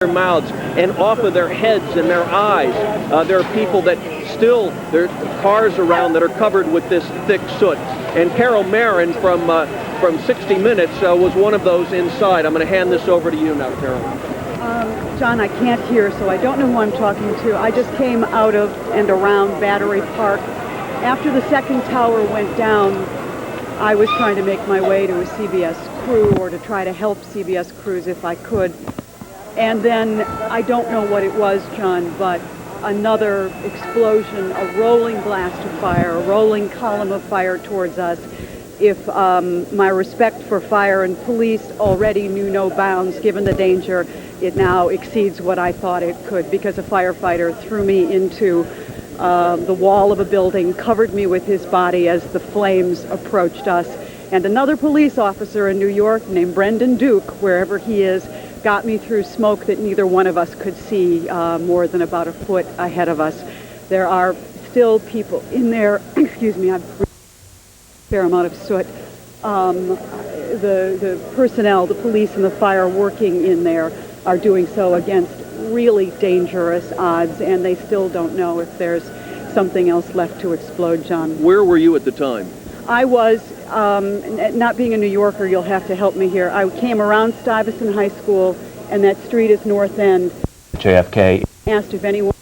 their mouths and off of their heads and their eyes. There are people that still, there are cars around that are covered with this thick soot. And Carol Marin from 60 Minutes was one of those inside. I'm going to hand this over to you now, Carol. John, I can't hear, so I don't know who I'm talking to. I just came out of and around Battery Park. After the second tower went down, I was trying to make my way to a CBS crew or to try to help CBS crews if I could. And then, I don't know what it was, John, but another explosion, a rolling blast of fire, a rolling column of fire towards us. If my respect for fire and police already knew no bounds, given the danger, it now exceeds what I thought it could, because a firefighter threw me into the wall of a building, covered me with his body as the flames approached us. And another police officer in New York named Brendan Duke, wherever he is, got me through smoke that neither one of us could see more than about a foot ahead of us. There are still people in there, excuse me, I've breathed a fair amount of soot. The personnel, the police and the fire working in there are doing so against really dangerous odds, and they still don't know if there's something else left to explode, John. Where were you at the time? I was, not being a New Yorker, you'll have to help me here. I came around Stuyvesant High School, and that street is North End. JFK. Asked if anyone...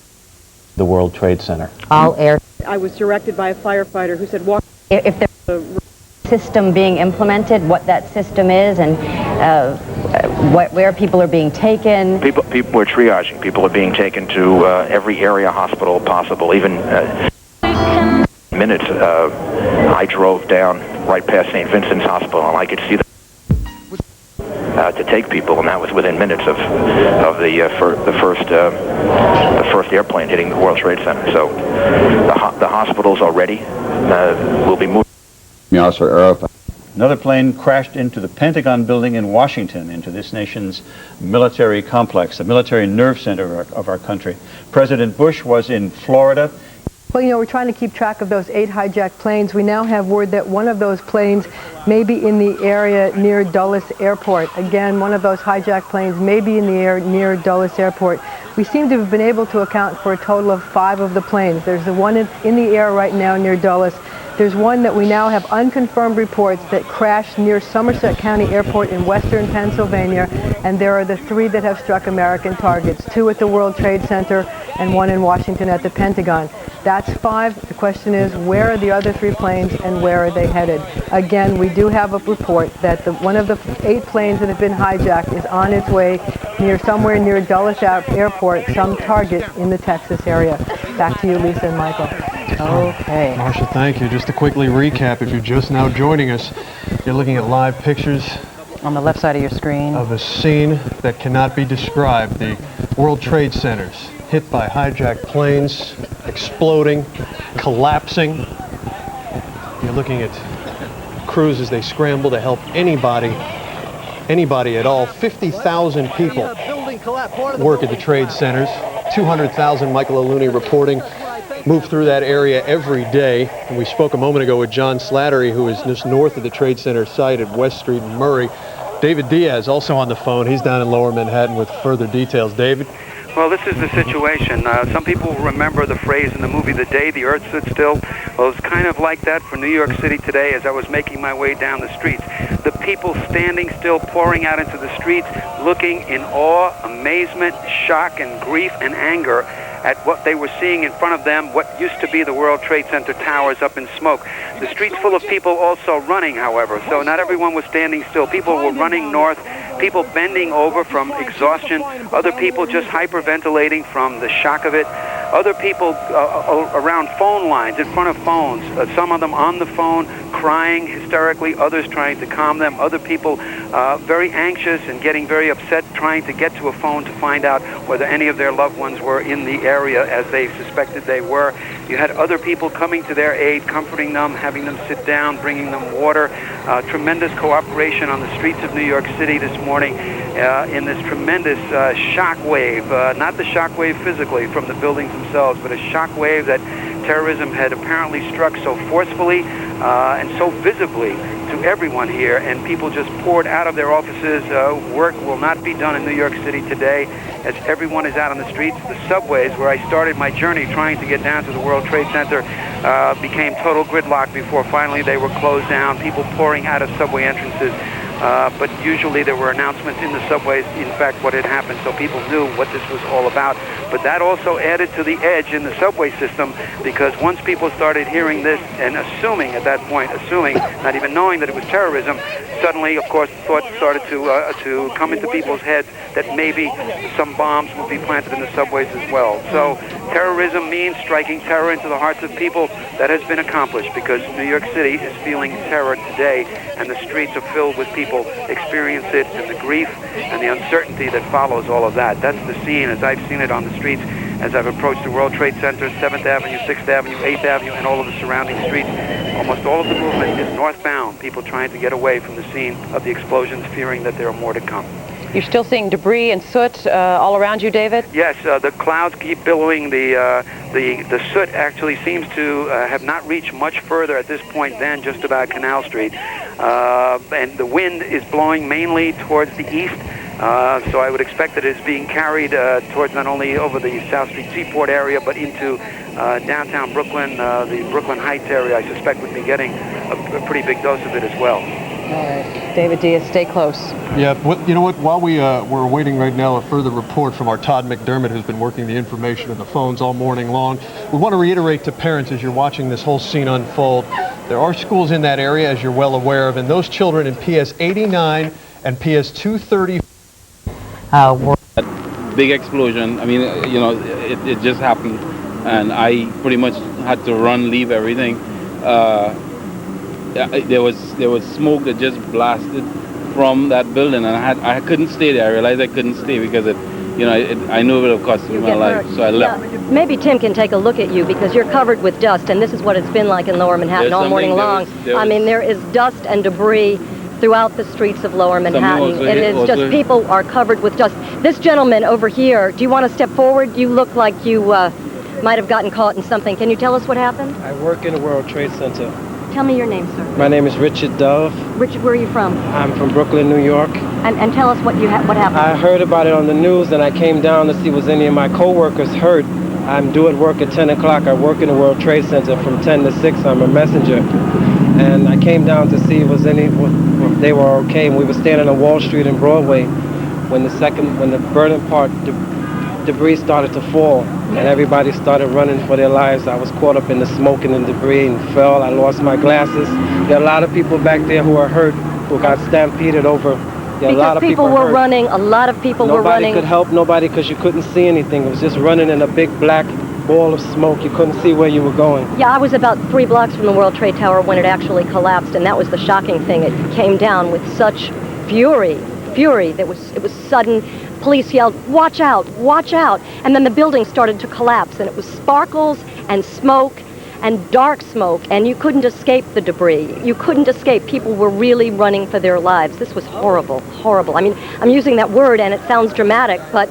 The World Trade Center. All air. I was directed by a firefighter who said, walk... If there's a system being implemented, what that system is, and where people are being taken. People are triaging. People are being taken to every area hospital possible. Even minutes, I drove down right past St. Vincent's Hospital, and I could see them to take people, and that was within minutes of the first airplane hitting the World Trade Center. So the hospitals already will be moving. Another plane crashed into the Pentagon building in Washington, into this nation's military complex, the military nerve center of our country. President Bush was in Florida. Well, you know, we're trying to keep track of those 8 hijacked planes. We now have word that one of those planes may be in the area near Dulles Airport. Again, one of those hijacked planes may be in the air near Dulles Airport. We seem to have been able to account for a total of 5 of the planes. There's the one in the air right now near Dulles. There's one that we now have unconfirmed reports that crashed near Somerset County Airport in western Pennsylvania, and there are the 3 that have struck American targets, 2 at the World Trade Center and 1 in Washington at the Pentagon. That's 5. The question is, where are the other 3 planes and where are they headed? Again, we do have a report that one of the 8 planes that have been hijacked is on its way somewhere near Dulles Airport, some target in the Texas area. Back to you, Lisa and Michael. Okay. Marcia, thank you. Just to quickly recap, if you're just now joining us, you're looking at live pictures On the left side of your screen. of a scene that cannot be described. The World Trade Centers hit by hijacked planes, exploding, collapsing. You're looking at crews as they scramble to help anybody at all. 50,000 people work at the trade centers. 200,000, Michael O'Looney reporting, move through that area every day. And we spoke a moment ago with John Slattery, who is just north of the Trade Center site at West Street and Murray. David Diaz also on the phone. He's down in Lower Manhattan with further details. David? Well, this is the situation. Some people remember the phrase in the movie The Day the Earth Stood Still. Well, it's kind of like that for New York City today as I was making my way down the streets. The people standing still, pouring out into the streets, looking in awe, amazement, shock, and grief and anger at what they were seeing in front of them, what used to be the World Trade Center towers up in smoke. The streets full of people also running, however, so not everyone was standing still. People were running north, people bending over from exhaustion, other people just hyperventilating from the shock of it, other people around phone lines, in front of phones, some of them on the phone, crying hysterically, others trying to calm them, other people very anxious and getting very upset, trying to get to a phone to find out whether any of their loved ones were in the area as they suspected they were. You had other people coming to their aid, comforting them, having them sit down, bringing them water. Tremendous cooperation on the streets of New York City this morning in this tremendous shock wave, not the shock wave physically from the buildings themselves, but a shock wave that terrorism had apparently struck so forcefully and so visibly to everyone here, and people just poured out of their offices. Work will not be done in New York City today, as everyone is out on the streets. The subways, where I started my journey trying to get down to the World Trade Center, became total gridlock before finally they were closed down, people pouring out of subway entrances. But usually there were announcements in the subways, in fact, what had happened, so people knew what this was all about. But that also added to the edge in the subway system, because once people started hearing this and assuming at that point, not even knowing that it was terrorism, suddenly, of course, thoughts started to come into people's heads that maybe some bombs would be planted in the subways as well. So terrorism means striking terror into the hearts of people. That has been accomplished, because New York City is feeling terror today, and the streets are filled with people experience it, and the grief and the uncertainty that follows all of that. That's the scene as I've seen it on the streets, as I've approached the World Trade Center, 7th Avenue, 6th Avenue, 8th Avenue, and all of the surrounding streets. Almost all of the movement is northbound, people trying to get away from the scene of the explosions, fearing that there are more to come. You're still seeing debris and soot all around you, David? Yes, the clouds keep billowing. The soot actually seems to have not reached much further at this point than just about Canal Street. And the wind is blowing mainly towards the east. So I would expect that it's being carried towards not only over the South Street Seaport area, but into downtown Brooklyn, the Brooklyn Heights area. I suspect would be getting a pretty big dose of it as well. All right. David Diaz, stay close. Yeah, you know what, while we're waiting right now a further report from our Todd McDermott, who's been working the information and the phones all morning long, we want to reiterate to parents as you're watching this whole scene unfold, there are schools in that area, as you're well aware of, and those children in PS 89 and PS 230 big explosion. I mean, you know, it just happened, and I pretty much had to leave everything. There was smoke that just blasted from that building, and I couldn't stay there. I realized I couldn't stay because I knew it would have cost me my life, so I left. Yeah. Maybe Tim can take a look at you, because you're covered with dust, and this is what it's been like in Lower Manhattan all morning long. I mean, there is dust and debris throughout the streets of Lower Manhattan. It is just, people are covered with dust. This gentleman over here, do you want to step forward? You look like you might have gotten caught in something. Can you tell us what happened? I work in the World Trade Center. Tell me your name, sir. My name is Richard Dove. Richard, where are you from? I'm from Brooklyn, New York. And tell us what happened. I heard about it on the news, and I came down to see was any of my co-workers hurt. I'm due at work at 10 o'clock. I work in the World Trade Center from 10 to 6. I'm a messenger. And I came down to see if they were okay. And we were standing on Wall Street and Broadway when the burning part debris started to fall, and everybody started running for their lives. I was caught up in the smoke and the debris and fell. I lost my glasses. There are a lot of people back there who are hurt, who got stampeded over. There are a lot of people were running. A lot of people were running. Nobody could help nobody because you couldn't see anything. It was just running in a big black ball of smoke. You couldn't see where you were going. Yeah, I was about 3 blocks from the World Trade Tower when it actually collapsed, and that was the shocking thing. It came down with such fury that it was sudden. Police yelled, "Watch out, watch out." And then the building started to collapse, and it was sparkles and smoke and dark smoke, and you couldn't escape the debris. You couldn't escape. People were really running for their lives. This was horrible, horrible. I mean, I'm using that word, and it sounds dramatic, but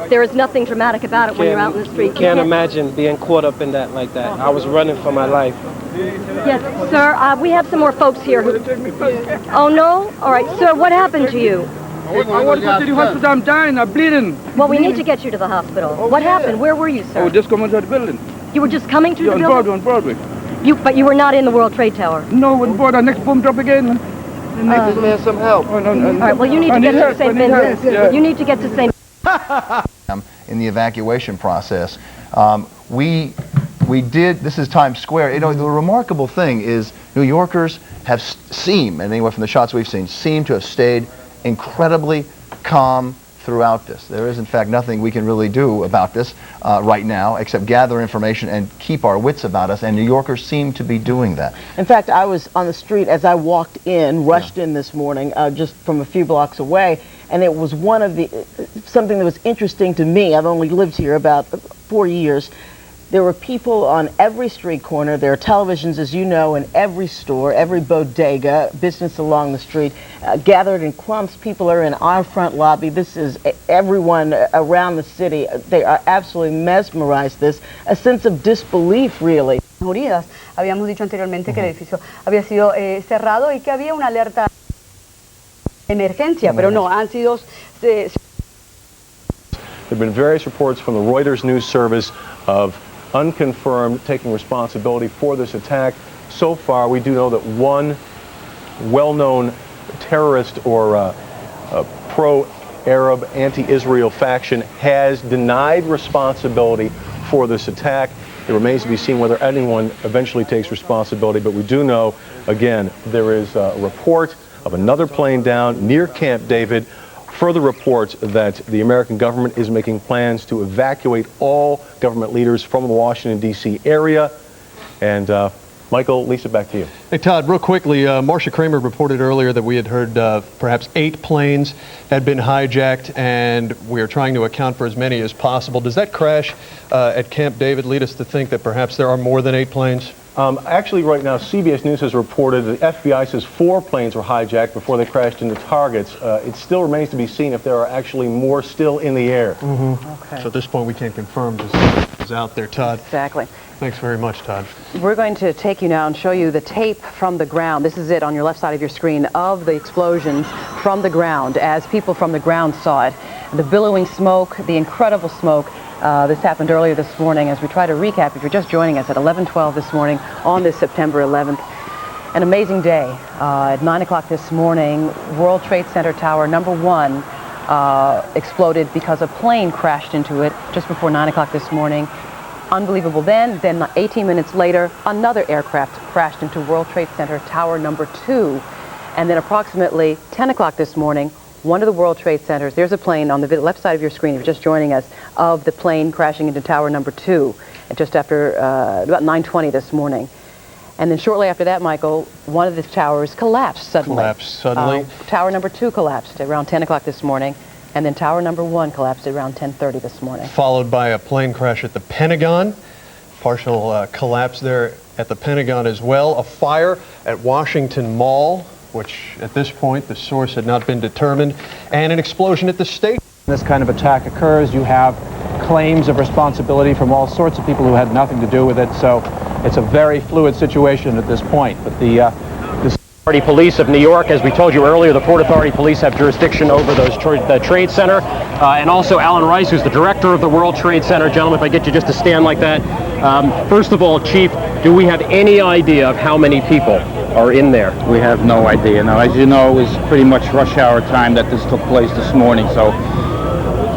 there is nothing dramatic about it when you're out in the street. You can't imagine being caught up in that like that. I was running for my life. Yes, sir, we have some more folks here who... Oh, no? All right, sir, what happened to you? I want to go to the hospital. I'm dying. I'm bleeding. Well, we need to get you to the hospital. What happened? Where were you, sir? I was just coming to the building. You were just coming to the building? On Broadway. But you were not in the World Trade Tower? No, on board. The next boom drop again. This man some help. All right, well, you need to get to St. Vincent. You need to get to St. In the evacuation process. We did, this is Times Square. You know, the remarkable thing is New Yorkers have anyway from the shots we've seen, seem to have stayed incredibly calm throughout this. There is, in fact, nothing we can really do about this right now except gather information and keep our wits about us, and New Yorkers seem to be doing that. In fact, I was on the street as I walked in, rushed in this morning, just from a few blocks away, and it was something that was interesting to me. I've only lived here about 4 years. There were people on every street corner. There are televisions, as you know, in every store, every bodega, business along the street, gathered in clumps. People are in our front lobby. This is everyone around the city. They are absolutely mesmerized. A sense of disbelief, really. Unidas. Habíamos dicho anteriormente que el edificio había sido cerrado y que había una alerta de emergencia, pero no, han sido... There have been various reports from the Reuters news service of unconfirmed taking responsibility for this attack. So far, we do know that one well-known terrorist or pro-Arab, anti-Israel faction has denied responsibility for this attack. It remains to be seen whether anyone eventually takes responsibility, but we do know, again, there is a report of another plane down near Camp David. Further reports that the American government is making plans to evacuate all government leaders from the Washington, D.C. area. And Michael, Lisa, back to you. Hey, Todd, real quickly, Marcia Kramer reported earlier that we had heard perhaps 8 planes had been hijacked, and we are trying to account for as many as possible. Does that crash at Camp David lead us to think that perhaps there are more than 8 planes? Actually, right now, CBS News has reported that the FBI says 4 planes were hijacked before they crashed into targets. It still remains to be seen if there are actually more still in the air. Okay. So at this point, we can't confirm this is out there, Todd. Exactly. Thanks very much, Todd. We're going to take you now and show you the tape from the ground. This is it on your left side of your screen of the explosions from the ground as people from the ground saw it. The billowing smoke, the incredible smoke. This happened earlier this morning as we try to recap, if you're just joining us, at 11:12 this morning on this September 11th. An amazing day. At 9 o'clock this morning, World Trade Center Tower number 1 exploded because a plane crashed into it just before 9 o'clock this morning. Unbelievable then 18 minutes later, another aircraft crashed into World Trade Center Tower number 2. And then approximately 10 o'clock this morning, one of the World Trade Centers, there's a plane on the left side of your screen, if you're just joining us, of the plane crashing into Tower number 2, just after about 9:20 this morning. And then shortly after that, Michael, one of the towers collapsed suddenly. Tower number 2 collapsed around 10 o'clock this morning, and then Tower number 1 collapsed around 10:30 this morning. Followed by a plane crash at the Pentagon, partial collapse there at the Pentagon as well. A fire at Washington Mall, which at this point the source had not been determined, and an explosion at the state. This kind of attack occurs, you have claims of responsibility from all sorts of people who had nothing to do with it, so it's a very fluid situation at this point. But the Police of New York, as we told you earlier, the Port Authority Police have jurisdiction over the Trade Center, and also Alan Rice, who's the director of the World Trade Center. Gentlemen, if I get you just to stand like that. First of all, Chief, do we have any idea of how many people are in there? We have no idea. Now, as you know, it was pretty much rush hour time that this took place this morning, so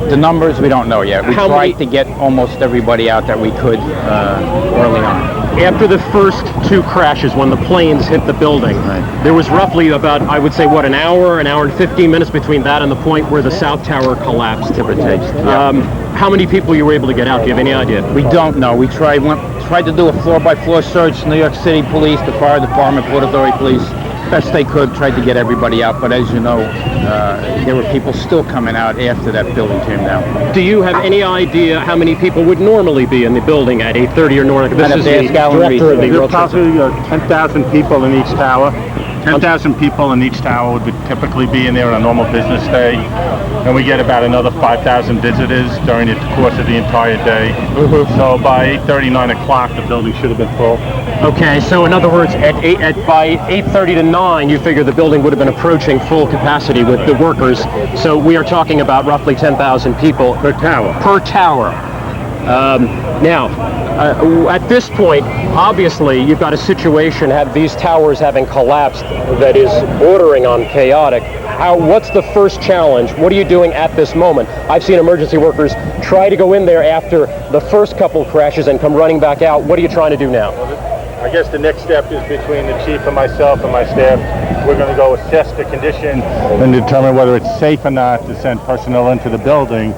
the numbers we don't know yet. We tried to get almost everybody out that we could early on. After the first 2 crashes, when the planes hit the building, there was roughly about, I would say, what, an hour and 15 minutes between that and the point where the South Tower collapsed. How many people you were able to get out? Do you have any idea? We don't know. We tried to do a floor-by-floor search. New York City Police, the Fire Department, Port Authority Police, best they could, tried to get everybody out. But as you know, there were people still coming out after that building came down. Do you have any idea how many people would normally be in the building at 8:30 or north? This is the director of the World Trade Center. Probably 10,000 people in each tower. 10,000 people in each tower would typically be in there on a normal business day. And we get about another 5,000 visitors during the course of the entire day. So by 8:30, 9 o'clock, the building should have been full. Okay, so in other words, by 8:30 to 9, you figure the building would have been approaching full capacity with the workers. So we are talking about roughly 10,000 people per tower. Now, at this point, obviously, you've got a situation, these towers having collapsed, that is bordering on chaotic. What's the first challenge? What are you doing at this moment? I've seen emergency workers try to go in there after the first couple crashes and come running back out. What are you trying to do now? I guess the next step is between the chief and myself and my staff. We're going to go assess the condition and determine whether it's safe or not to send personnel into the building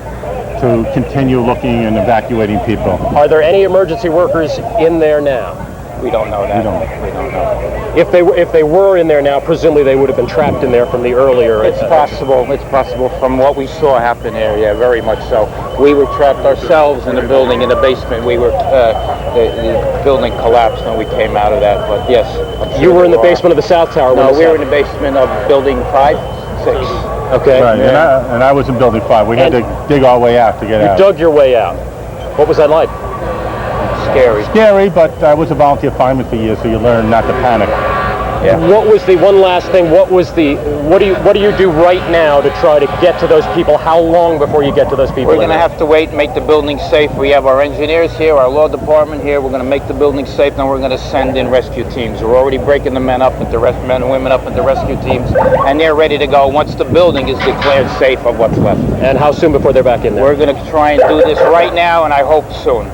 to continue looking and evacuating people. Are there any emergency workers in there now? We don't know that. We don't know. If they were in there now, presumably they would have been trapped in there from the earlier. It's possible. It's possible from what we saw happen there. Yeah, very much so. We were trapped ourselves in the building in the basement. We were the building collapsed when we came out of that. But yes, you were in the basement of the South Tower. No, we were in the basement of building 5, 6. Okay. Right, and I was in building 5. We had to dig our way out to get out. You dug your way out. What was that like? scary? Scary, but I was a volunteer fireman for years, so you learn not to panic. Yeah. What was the one last thing? What do you do right now to try to get to those people? How long before you get to those people? We're going to have to wait and make the building safe. We have our engineers here, our law department here. We're going to make the building safe, then we're going to send in rescue teams. We're already breaking the men and women up into rescue teams, and they're ready to go once the building is declared safe of what's left. And how soon before they're back in there? We're going to try and do this right now, and I hope soon.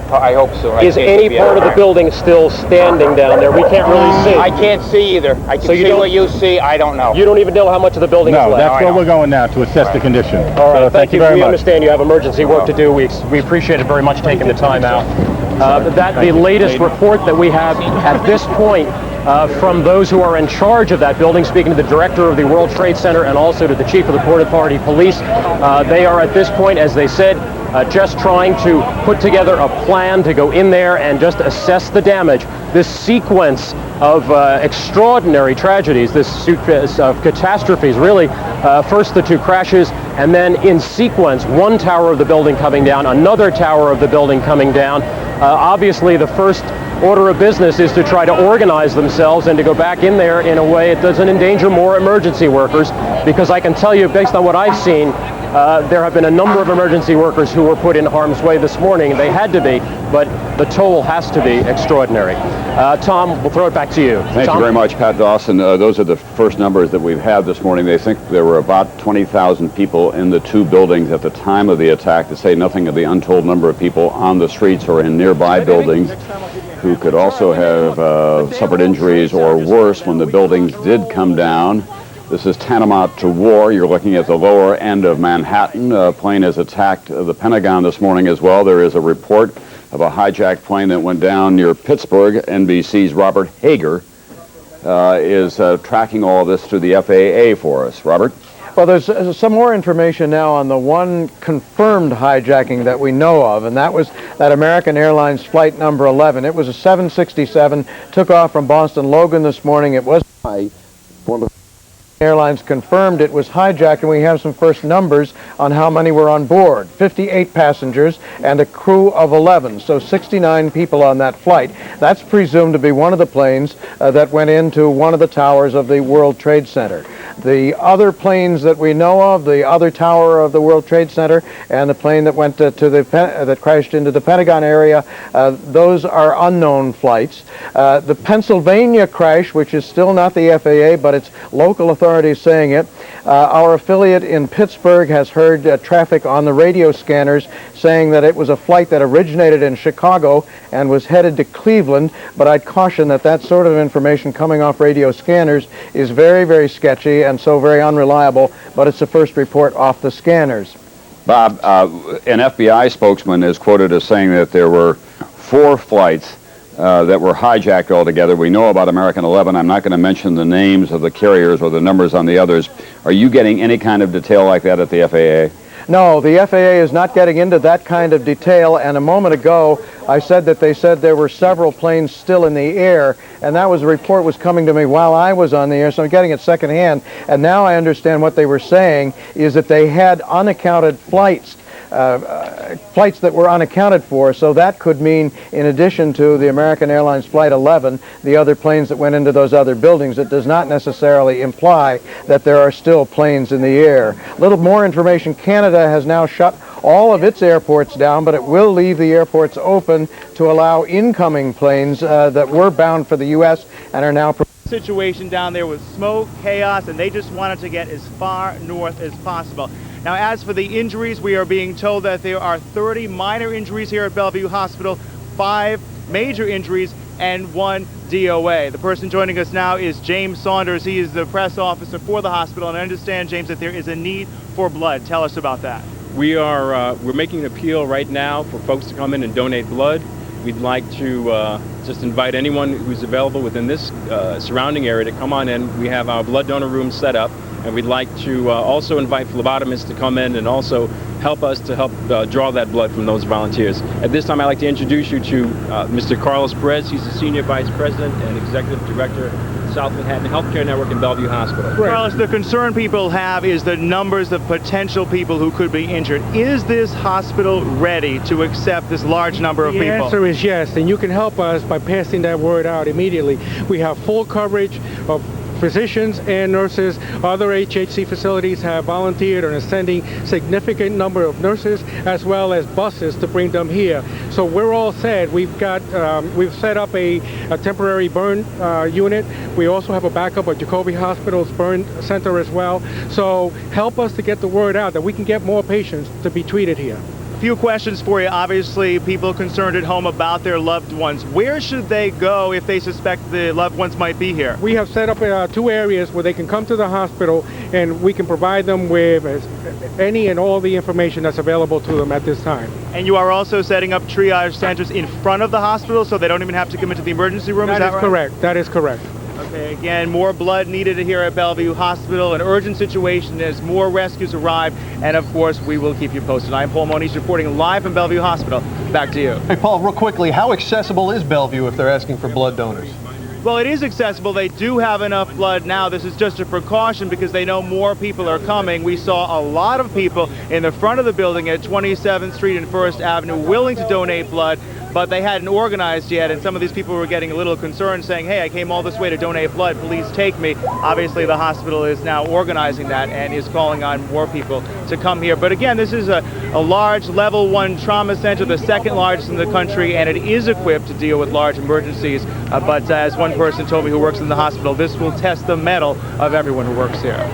Is any part of the building still standing down there? We can't really see. I can't see either. I can see what you see. I don't know. You don't even know how much of the building is left. No, that's where we're going now, to assess the condition. All right, So thank you. very We much. understand you have emergency work to do. We appreciate it very much taking the time out. The latest report that we have at this point from those who are in charge of that building, speaking to the director of the World Trade Center and also to the chief of the Port Authority Police, they are at this point, as they said, just trying to put together a plan to go in there and just assess the damage. This sequence of extraordinary tragedies, this sequence of catastrophes, really, first the two crashes, and then in sequence, one tower of the building coming down, another tower of the building coming down. Obviously, the first order of business is to try to organize themselves and to go back in there in a way it doesn't endanger more emergency workers, because I can tell you, based on what I've seen, there have been a number of emergency workers who were put in harm's way this morning. They had to be, but the toll has to be extraordinary. Tom, we'll throw it back to you. Thank you very much, Pat Dawson. Those are the first numbers that we've had this morning. They think there were about 20,000 people in the two buildings at the time of the attack, to say nothing of the untold number of people on the streets or in nearby buildings who could also have suffered injuries or worse when the buildings did come down. This is tantamount to war. You're looking at the lower end of Manhattan. A plane has attacked the Pentagon this morning as well. There is a report of a hijacked plane that went down near Pittsburgh. NBC's Robert Hager is tracking all of this through the FAA for us. Robert? Well, there's some more information now on the one confirmed hijacking that we know of, and that was that American Airlines flight number 11. It was a 767, took off from Boston Logan this morning. It was Airlines confirmed it was hijacked, and we have some first numbers on how many were on board. 58 passengers and a crew of 11, so 69 people on that flight. That's presumed to be one of the planes that went into one of the towers of the World Trade Center. The other planes that we know of, the other tower of the World Trade Center and the plane that went that crashed into the Pentagon area, those are unknown flights. The Pennsylvania crash, which is still not the FAA, but it's local authorities saying it. Our affiliate in Pittsburgh has heard traffic on the radio scanners saying that it was a flight that originated in Chicago and was headed to Cleveland, but I'd caution that that sort of information coming off radio scanners is very, very sketchy and so very unreliable, but it's the first report off the scanners. Bob, an FBI spokesman is quoted as saying that there were 4 flights that were hijacked altogether. We know about American 11. I'm not going to mention the names of the carriers or the numbers on the others. Are you getting any kind of detail like that at the FAA? No, the FAA is not getting into that kind of detail, and a moment ago I said that they said there were several planes still in the air, and that was a report was coming to me while I was on the air, so I'm getting it secondhand, and now I understand what they were saying is that they had unaccounted flights that were unaccounted for, so that could mean, in addition to the American Airlines Flight 11, the other planes that went into those other buildings. It does not necessarily imply that there are still planes in the air. A little more information. Canada has now shut all of its airports down, but it will leave the airports open to allow incoming planes that were bound for the U.S. and are now situation down there with smoke, chaos, and they just wanted to get as far north as possible. Now, as for the injuries, we are being told that there are 30 minor injuries here at Bellevue Hospital, 5 major injuries, and 1 DOA. The person joining us now is James Saunders. He is the press officer for the hospital, and I understand, James, that there is a need for blood. Tell us about that. We're making an appeal right now for folks to come in and donate blood. We'd like to just invite anyone who's available within this surrounding area to come on in. We have our blood donor room set up, and we'd like to also invite phlebotomists to come in and also help us to help draw that blood from those volunteers. At this time, I'd like to introduce you to Mr. Carlos Perez. He's the Senior Vice President and Executive Director South Manhattan Healthcare Network and Bellevue Hospital. Carlos, the concern people have is the numbers of potential people who could be injured. Is this hospital ready to accept this large number of people? The answer is yes, and you can help us by passing that word out immediately. We have full coverage of physicians and nurses. Other HHC facilities have volunteered and are sending significant number of nurses as well as buses to bring them here. So we're all set. We've set up a temporary burn unit. We also have a backup at Jacoby Hospital's burn center as well. So help us to get the word out that we can get more patients to be treated here. Few questions for you. Obviously, people concerned at home about their loved ones. Where should they go if they suspect the loved ones might be here? We have set up 2 areas where they can come to the hospital and we can provide them with any and all the information that's available to them at this time. And you are also setting up triage centers in front of the hospital so they don't even have to come into the emergency room? That is right? correct. That is correct. Okay, again, more blood needed here at Bellevue Hospital. An urgent situation as more rescues arrive. And of course, we will keep you posted. I'm Paul Moniz reporting live from Bellevue Hospital. Back to you. Hey, Paul, real quickly, how accessible is Bellevue if they're asking for blood donors? Well, it is accessible. They do have enough blood now. This is just a precaution because they know more people are coming. We saw a lot of people in the front of the building at 27th Street and 1st Avenue willing to donate blood, but they hadn't organized yet, and some of these people were getting a little concerned, saying, hey, I came all this way to donate blood, please take me. Obviously, the hospital is now organizing that and is calling on more people to come here. But again, this is a large level 1 trauma center, the 2nd largest in the country, and it is equipped to deal with large emergencies. But as one person told me who works in the hospital, this will test the mettle of everyone who works here.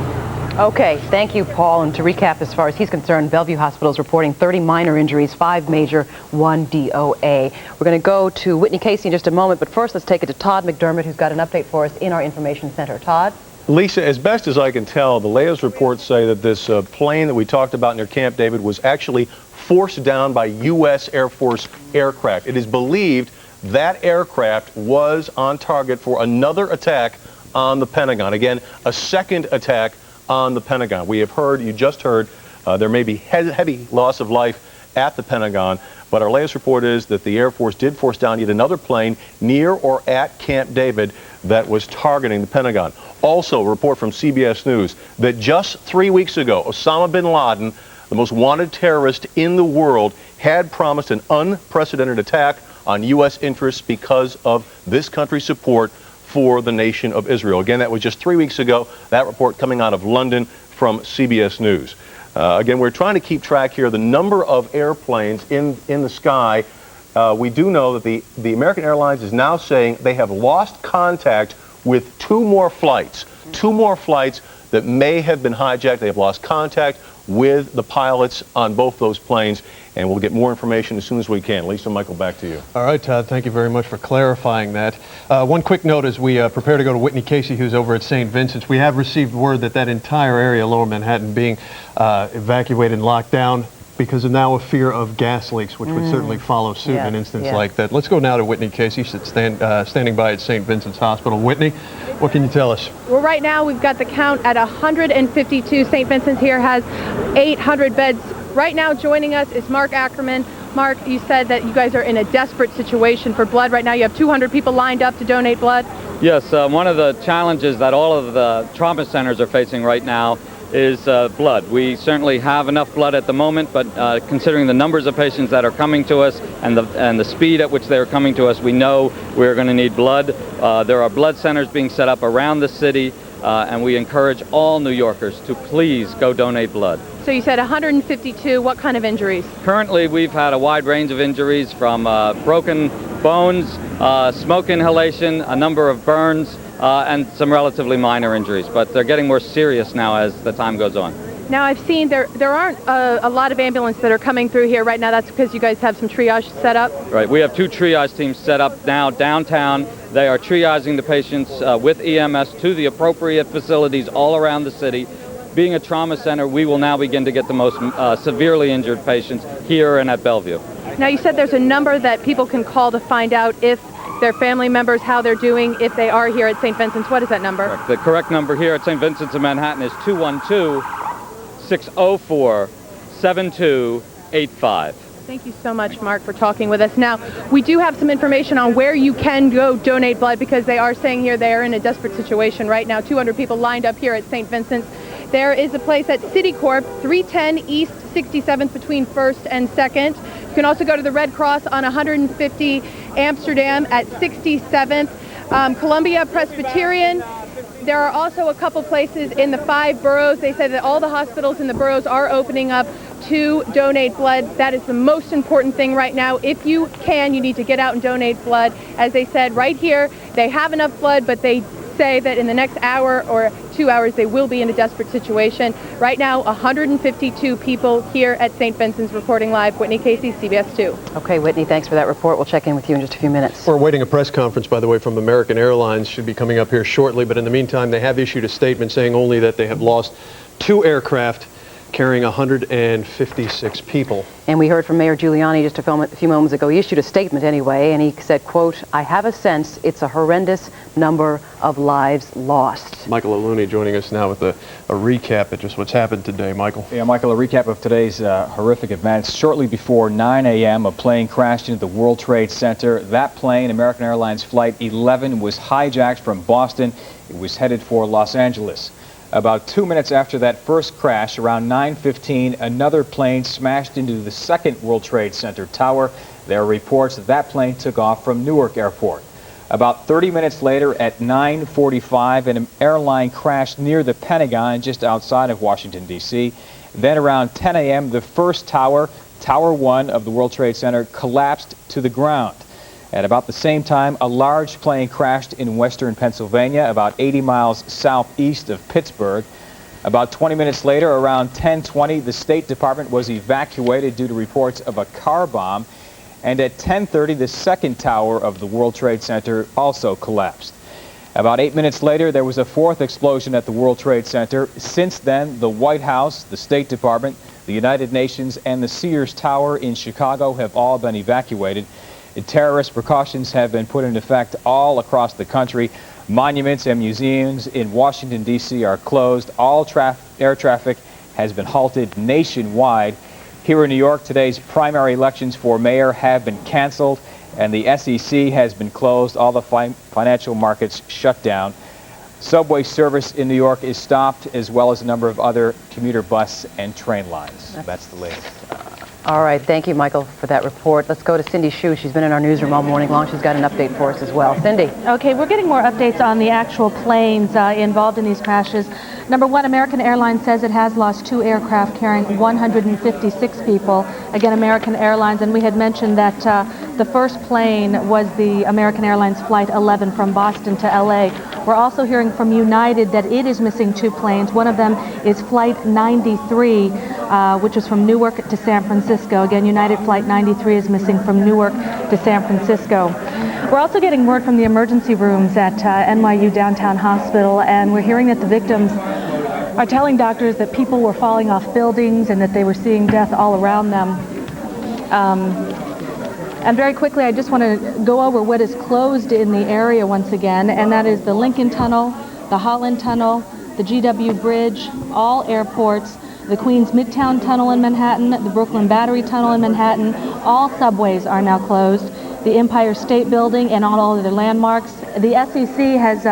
Okay, thank you, Paul. And to recap, as far as he's concerned, Bellevue Hospital is reporting 30 minor injuries, 5 major, 1 DOA. We're going to go to Whitney Casey in just a moment, but first let's take it to Todd McDermott, who's got an update for us in our information center. Todd? Lisa, as best as I can tell, the latest reports say that this plane that we talked about near Camp David was actually forced down by U.S. Air Force aircraft. It is believed that aircraft was on target for another attack on the Pentagon. Again, a second attack on the Pentagon. We have heard, you just heard, there may be heavy loss of life at the Pentagon, but our latest report is that the Air Force did force down yet another plane near or at Camp David that was targeting the Pentagon. Also, a report from CBS News that just 3 weeks ago, Osama bin Laden, the most wanted terrorist in the world, had promised an unprecedented attack on U.S. interests because of this country's support for the nation of Israel. Again, that was just 3 weeks ago. That report coming out of London from CBS News. Again, we're trying to keep track here of the number of airplanes in the sky. We do know that the American Airlines is now saying they have lost contact with 2 more flights. 2 more flights that may have been hijacked. They have lost contact with the pilots on both those planes, and we'll get more information as soon as we can. Lisa, Michael, back to you. All right, Todd, thank you very much for clarifying that. One quick note as we prepare to go to Whitney Casey, who's over at St. Vincent's. We have received word that that entire area, Lower Manhattan, being evacuated and locked down because of now a fear of gas leaks, which would certainly follow suit in an instance like that. Let's go now to Whitney Casey, standing by at St. Vincent's Hospital. Whitney, what can you tell us? Well, right now we've got the count at 152. St. Vincent's here has 800 beds. Right now joining us is Mark Ackerman. Mark, you said that you guys are in a desperate situation for blood. Right now you have 200 people lined up to donate blood. Yes, one of the challenges that all of the trauma centers are facing right now is blood. We certainly have enough blood at the moment, but considering the numbers of patients that are coming to us and the speed at which they are coming to us, we know we're going to need blood. There are blood centers being set up around the city, and we encourage all New Yorkers to please go donate blood. So you said 152. What kind of injuries? Currently, we've had a wide range of injuries from broken bones, smoke inhalation, a number of burns, and some relatively minor injuries, but they're getting more serious now as the time goes on. Now I've seen there aren't a lot of ambulances that are coming through here right now. That's because you guys have some triage set up? Right, we have 2 triage teams set up now downtown. They are triaging the patients with EMS to the appropriate facilities all around the city. Being a trauma center, we will now begin to get the most severely injured patients here and at Bellevue. Now you said there's a number that people can call to find out if their family members, how they're doing, if they are here at St. Vincent's. What is that number? Correct. The correct number here at St. Vincent's in Manhattan is 212-604-7285. Thank you so much, Mark, for talking with us. Now, we do have some information on where you can go donate blood, because they are saying here they are in a desperate situation right now. 200 people lined up here at St. Vincent's. There is a place at Citicorp, 310 East 67th between 1st and 2nd. You can also go to the Red Cross on 150 Amsterdam at 67th. Columbia Presbyterian. There are also a couple places in the 5 boroughs. They said that all the hospitals in the boroughs are opening up to donate blood. That is the most important thing right now. If you can, you need to get out and donate blood. As they said right here, they have enough blood, but they say that in the next hour or 2 hours they will be in a desperate situation. Right now, 152 people here at St. Vincent's reporting live. Whitney Casey, CBS 2. Okay, Whitney, thanks for that report. We'll check in with you in just a few minutes. We're awaiting a press conference, by the way, from American Airlines. Should be coming up here shortly, but in the meantime, they have issued a statement saying only that they have lost 2 aircraft carrying 156 people. And we heard from Mayor Giuliani just a few moments ago. He issued a statement anyway, and he said, quote, "I have a sense it's a horrendous number of lives lost." Michael O'Looney joining us now with a recap of just what's happened today. Michael. Yeah, Michael, a recap of today's horrific events. Shortly before 9 a.m., a plane crashed into the World Trade Center. That plane, American Airlines Flight 11, was hijacked from Boston. It was headed for Los Angeles. About 2 minutes after that first crash, around 9:15, another plane smashed into the second World Trade Center tower. There are reports that plane took off from Newark Airport. About 30 minutes later, at 9:45, an airline crashed near the Pentagon, just outside of Washington, D.C. Then around 10 a.m., the first tower, Tower 1 of the World Trade Center, collapsed to the ground. At about the same time, a large plane crashed in western Pennsylvania, about 80 miles southeast of Pittsburgh. About 20 minutes later, around 10:20, the State Department was evacuated due to reports of a car bomb. And at 10:30, the second tower of the World Trade Center also collapsed. About 8 minutes later, there was a fourth explosion at the World Trade Center. Since then, the White House, the State Department, the United Nations, and the Sears Tower in Chicago have all been evacuated. Terrorist precautions have been put in effect all across the country. Monuments and museums in Washington, D.C. are closed. All air traffic has been halted nationwide. Here in New York, today's primary elections for mayor have been canceled, and the SEC has been closed. All the financial markets shut down. Subway service in New York is stopped, as well as a number of other commuter bus and train lines. That's the latest. All right, thank you, Michael, for that report. Let's go to Cindy Hsu. She's been in our newsroom all morning long. She's got an update for us as well. Cindy. Okay, we're getting more updates on the actual planes involved in these crashes. Number one, American Airlines says it has lost 2 aircraft carrying 156 people. Again, American Airlines, and we had mentioned that the first plane was the American Airlines Flight 11 from Boston to LA. We're also hearing from United that it is missing 2 planes. One of them is Flight 93, which is from Newark to San Francisco. Again, United Flight 93 is missing from Newark to San Francisco. We're also getting word from the emergency rooms at NYU Downtown Hospital, and we're hearing that the victims are telling doctors that people were falling off buildings and that they were seeing death all around them. And very quickly, I just want to go over what is closed in the area once again, and that is the Lincoln Tunnel, the Holland Tunnel, the GW Bridge, all airports, the Queens Midtown Tunnel in Manhattan, the Brooklyn Battery Tunnel in Manhattan. All subways are now closed. The Empire State Building and all other landmarks. The SEC has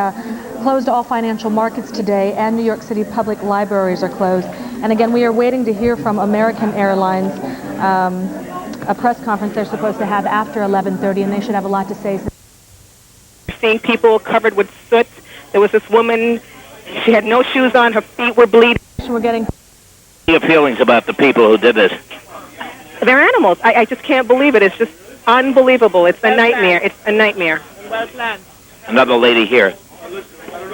closed all financial markets today, and New York City public libraries are closed. And again, we are waiting to hear from American Airlines, a press conference they're supposed to have after 11:30, and they should have a lot to say. Seeing people covered with soot. There was this woman, she had no shoes on, her feet were bleeding. We're getting Your feelings about the people who did this? They're animals. I just can't believe it. It's just unbelievable. It's a nightmare. It's a nightmare. Well planned. Another lady here.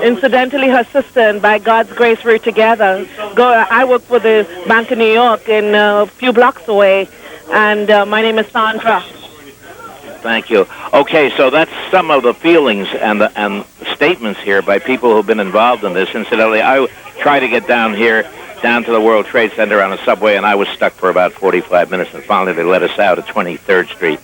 Incidentally, her sister, and by God's grace, we're together. I work for the Bank of New York, and a few blocks away, and my name is Sandra. Thank you. Okay, so that's some of the feelings and statements here by people who've been involved in this. Incidentally, I tried to get down to the World Trade Center on a subway, and I was stuck for about 45 minutes, and finally they let us out at 23rd Street.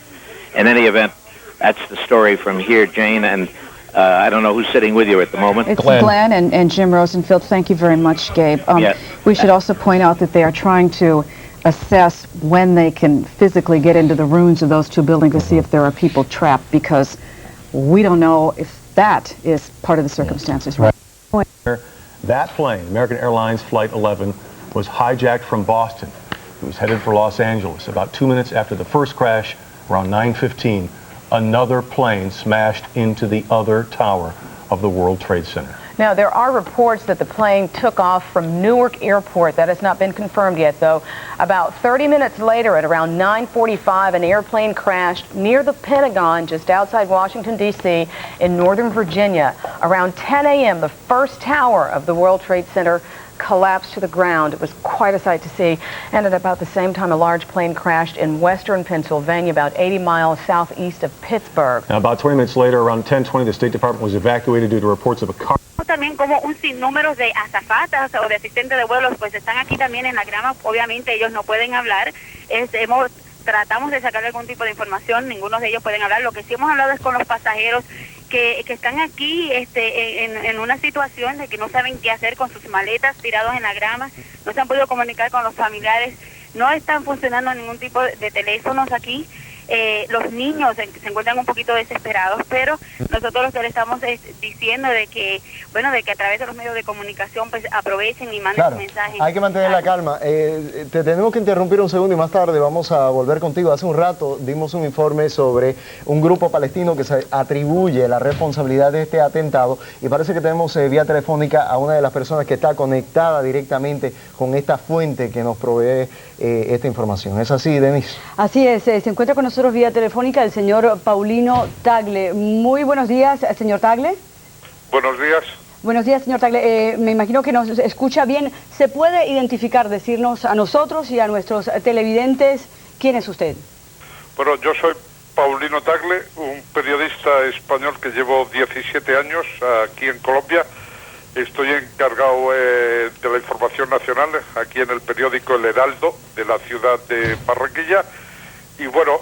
In any event, that's the story from here, Jane, and I don't know who's sitting with you at the moment. It's Glenn and Jim Rosenfield. Thank you very much, Gabe. Yes. We should also point out that they are trying to assess when they can physically get into the ruins of those two buildings to see if there are people trapped, because we don't know if that is part of the circumstances. Right. That plane, American Airlines Flight 11, was hijacked from Boston. It was headed for Los Angeles. About 2 minutes after the first crash, around 9:15, another plane smashed into the other tower of the World Trade Center. Now, there are reports that the plane took off from Newark Airport. That has not been confirmed yet, though. About 30 minutes later, at around 9:45, an airplane crashed near the Pentagon, just outside Washington, D.C., in Northern Virginia. Around 10 a.m., the first tower of the World Trade Center collapsed to the ground. It was quite a sight to see. And at about the same time, a large plane crashed in western Pennsylvania, about 80 miles southeast of Pittsburgh. Now, about 20 minutes later, around 10:20, the State Department was evacuated due to reports of a car. También como un sinnúmero de azafatas o de asistentes de vuelos pues están aquí también en la grama. Obviamente ellos no pueden hablar. Tratamos de sacar algún tipo de información, ninguno de ellos pueden hablar. Lo que sí hemos hablado es con los pasajeros que están aquí en una situación de que no saben qué hacer con sus maletas tirados en la grama, no se han podido comunicar con los familiares, no están funcionando ningún tipo de teléfonos aquí. Los niños se encuentran un poquito desesperados, pero nosotros lo que le estamos diciendo de que a través de los medios de comunicación pues aprovechen y manden su mensaje. Hay que mantener la calma. Te tenemos que interrumpir un segundo y más tarde vamos a volver contigo. Hace un rato dimos un informe sobre un grupo palestino que se atribuye la responsabilidad de este atentado, y parece que tenemos vía telefónica a una de las personas que está conectada directamente con esta fuente que nos provee esta información. ¿Es así, Denis? Así es, se encuentra con nosotros vía telefónica el señor Paulino Tagle. Muy buenos días, señor Tagle. Buenos días. Buenos días, señor Tagle. Me imagino que nos escucha bien. ¿Se puede identificar, decirnos a nosotros y a nuestros televidentes quién es usted? Bueno, yo soy Paulino Tagle, un periodista español que llevo 17 años aquí en Colombia. Estoy encargado de la información nacional aquí en el periódico El Heraldo de la ciudad de Barranquilla. Y bueno,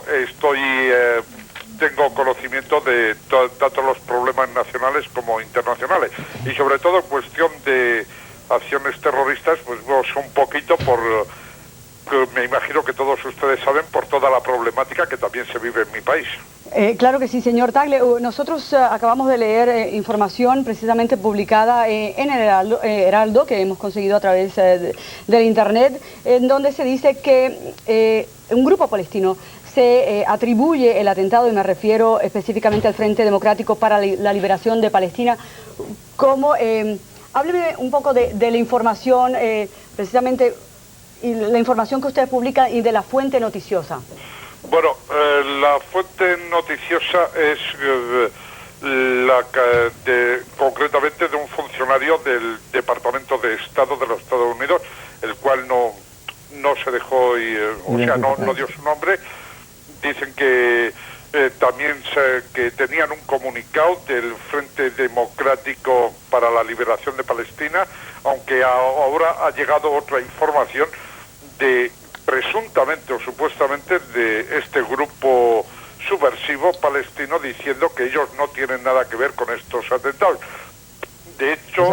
tengo conocimiento de tanto los problemas nacionales como internacionales. Y sobre todo en cuestión de acciones terroristas, pues un poquito me imagino que todos ustedes saben, por toda la problemática que también se vive en mi país. Claro que sí, señor Tagle. Nosotros acabamos de leer información precisamente publicada en el Heraldo, que hemos conseguido a través del Internet, en donde se dice que un grupo palestino se atribuye el atentado, y me refiero específicamente al Frente Democrático para la Liberación de Palestina, como... hábleme un poco de la información, precisamente, y la información que usted publica y de la fuente noticiosa. Bueno, la fuente noticiosa es concretamente de un funcionario del Departamento de Estado de los Estados Unidos, el cual no se dejó, no dio su nombre. Dicen que también que tenían un comunicado del Frente Democrático para la Liberación de Palestina, aunque ahora ha llegado otra información de presuntamente o supuestamente de este grupo subversivo palestino diciendo que ellos no tienen nada que ver con estos atentados. De hecho,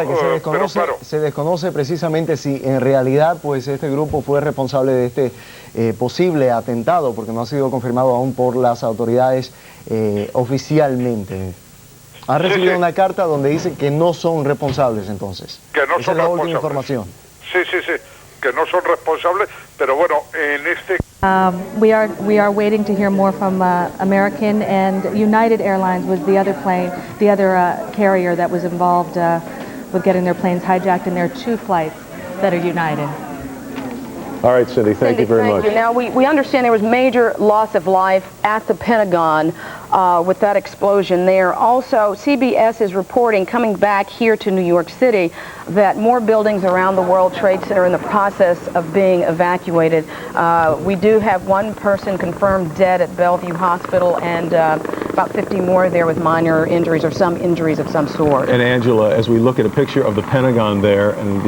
se desconoce precisamente si en realidad pues este grupo fue responsable de este posible atentado, porque no ha sido confirmado aún por las autoridades oficialmente. Ha recibido una carta donde dice que no son responsables, entonces. Que no Esa son es la responsables. última información. Sí, que no son responsables, pero bueno, en este... We are waiting to hear more from American, and United Airlines was the other plane, the other carrier that was involved with getting their planes hijacked, and there are 2 flights that are United. All right, Cindy, thank you very much. Now, we understand there was major loss of life at the Pentagon with that explosion there. Also, CBS is reporting, coming back here to New York City, that more buildings around the World Trade Center are in the process of being evacuated. We do have 1 person confirmed dead at Bellevue Hospital, and about 50 more there with minor injuries or some injuries of some sort. And Angela, as we look at a picture of the Pentagon there, and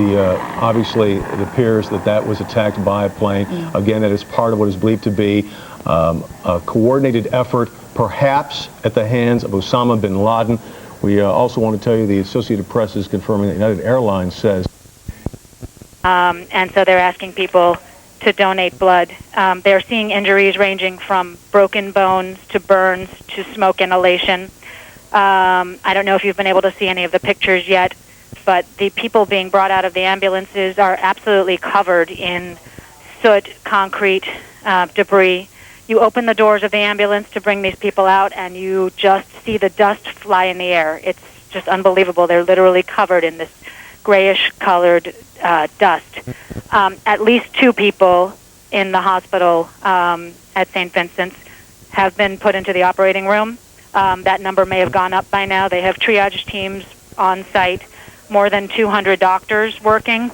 obviously it appears that was attacked by a plane. Again, that is part of what is believed to be a coordinated effort, perhaps at the hands of Osama bin Laden. We also want to tell you the Associated Press is confirming that United Airlines says. And so they're asking people to donate blood. They're seeing injuries ranging from broken bones to burns to smoke inhalation. I don't know if you've been able to see any of the pictures yet, but the people being brought out of the ambulances are absolutely covered in soot, concrete, debris. You open the doors of the ambulance to bring these people out, and you just see the dust fly in the air. It's just unbelievable. They're literally covered in this grayish-colored dust. At least 2 people in the hospital at St. Vincent's have been put into the operating room. That number may have gone up by now. They have triage teams on site, more than 200 doctors working.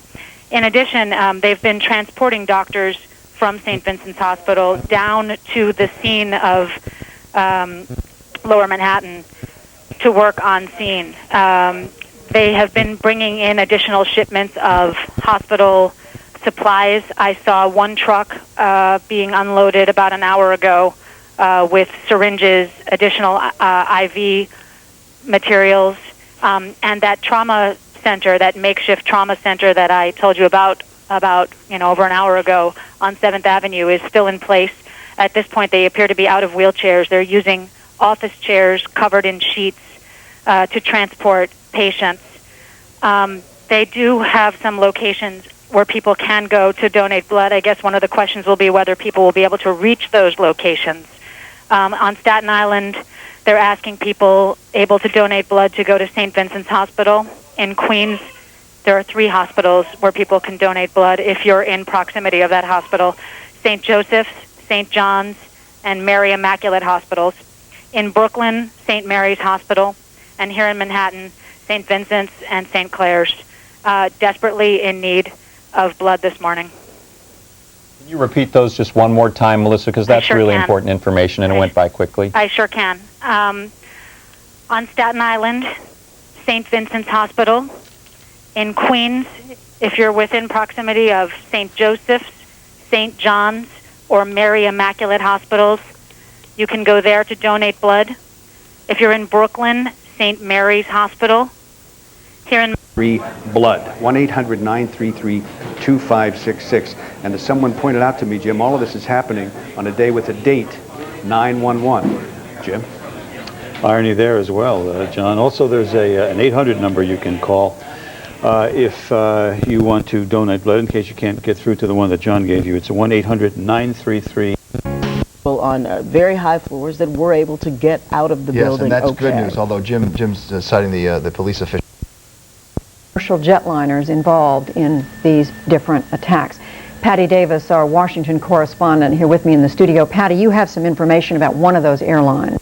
In addition, they've been transporting doctors from St. Vincent's Hospital down to the scene of Lower Manhattan to work on scene. They have been bringing in additional shipments of hospital supplies. I saw one truck being unloaded about an hour ago with syringes, additional IV materials, and that trauma center, that makeshift trauma center that I told you about over an hour ago on 7th Avenue is still in place. At this point, they appear to be out of wheelchairs. They're using office chairs covered in sheets to transport patients. They do have some locations where people can go to donate blood. I guess one of the questions will be whether people will be able to reach those locations. On Staten Island, they're asking people able to donate blood to go to St. Vincent's Hospital. In Queens, there are 3 hospitals where people can donate blood if you're in proximity of that hospital: St. Joseph's, St. John's, and Mary Immaculate Hospitals. In Brooklyn, St. Mary's Hospital, and here in Manhattan, St. Vincent's and St. Clair's, desperately in need of blood this morning. Can you repeat those just one more time, Melissa, because that's really important information and it went by quickly. I sure can. On Staten Island, St. Vincent's Hospital. In Queens, if you're within proximity of St. Joseph's, St. John's, or Mary Immaculate Hospitals, you can go there to donate blood. If you're in Brooklyn, St. Mary's Hospital. Here in blood, 1-800-933-2566. And as someone pointed out to me, Jim, all of this is happening on a day with a date, 9/11. Jim? Irony there as well, John. Also, there's an 800 number you can call if you want to donate blood, in case you can't get through to the one that John gave you. It's a 1-800-933. On very high floors that were able to get out of the building. Yes, and that's good news, although Jim's citing the police official. Commercial jetliners involved in these different attacks. Patty Davis, our Washington correspondent, here with me in the studio. Patty, you have some information about one of those airlines.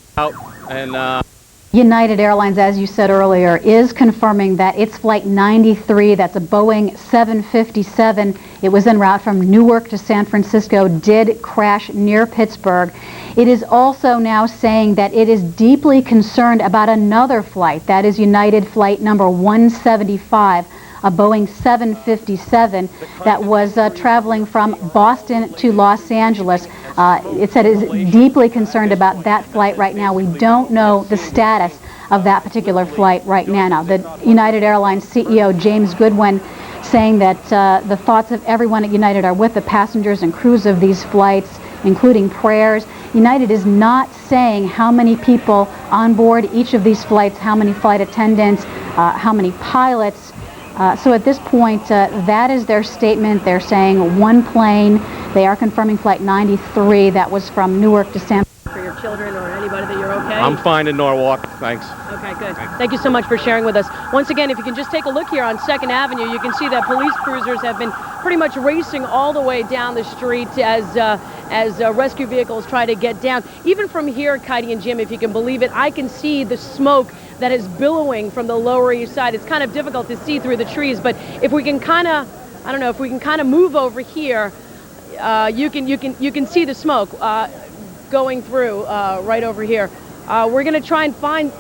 United Airlines, as you said earlier, is confirming that its Flight 93, that's a Boeing 757, it was en route from Newark to San Francisco, did crash near Pittsburgh. It is also now saying that it is deeply concerned about another flight, that is United Flight number 175, a Boeing 757 that was traveling from Boston to Los Angeles. It said it is deeply concerned about that flight right now. We don't know the status of that particular flight right now. Now, the United Airlines CEO, James Goodwin, saying that the thoughts of everyone at United are with the passengers and crews of these flights, including prayers. United is not saying how many people on board each of these flights, how many flight attendants, how many pilots. So at this point, that is their statement. They're saying one plane. They are confirming Flight 93 that was from Newark to San Francisco. For your children or anybody that you're okay? I'm fine in Norwalk, thanks. Okay, good. Thank you so much for sharing with us. Once again, if you can just take a look here on 2nd Avenue, you can see that police cruisers have been pretty much racing all the way down the street as rescue vehicles try to get down. Even from here, Katie and Jim, if you can believe it, I can see the smoke that is billowing from the Lower East Side. It's kind of difficult to see through the trees, but if we can kind of, I don't know, if we can kind of move over here, you can see the smoke going through right over here. We're going to try and find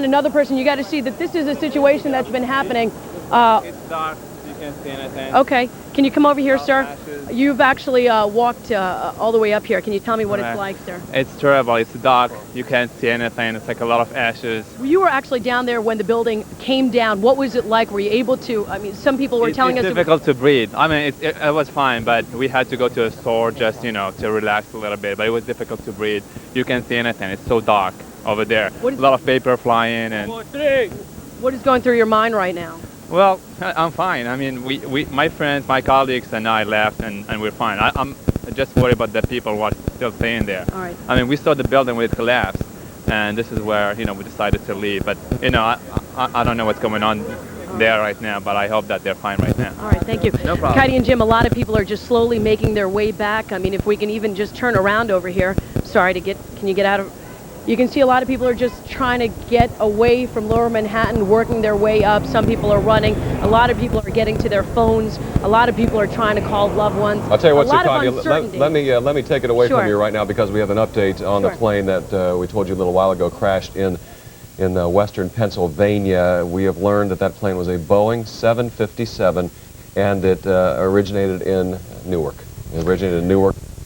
another person. You got to see that this is a situation that's been happening. It's dark. You can't see anything. Okay. Can you come over here, sir? You've actually walked all the way up here. Can you tell me what it's like, sir? It's terrible. It's dark. You can't see anything. It's like a lot of ashes. You were actually down there when the building came down. What was it like? Were you able to, I mean, some people were telling us it's difficult to breathe. I mean, it was fine, but we had to go to a store just, you know, to relax a little bit. But it was difficult to breathe. You can't see anything. It's so dark over there. A lot of paper flying. And what is going through your mind right now? Well, I'm fine. I mean, my friends, my colleagues and I left and we're fine. I'm just worried about the people who are still staying there. All right. I mean, we saw the building when it collapsed, and this is where, you know, we decided to leave. But, you know, I don't know what's going on there right now, but I hope that they're fine right now. All right, thank you. No problem. Katie and Jim, a lot of people are just slowly making their way back. I mean, if we can even just turn around over here. Sorry to can you get out of... You can see a lot of people are just trying to get away from Lower Manhattan, working their way up. Some people are running. A lot of people are getting to their phones. A lot of people are trying to call loved ones. I'll tell you what, a lot of Sukanya, uncertainty. let me take it away Sure. from you right now because we have an update on the plane that we told you a little while ago crashed in western Pennsylvania. We have learned that plane was a Boeing 757 and it originated in Newark.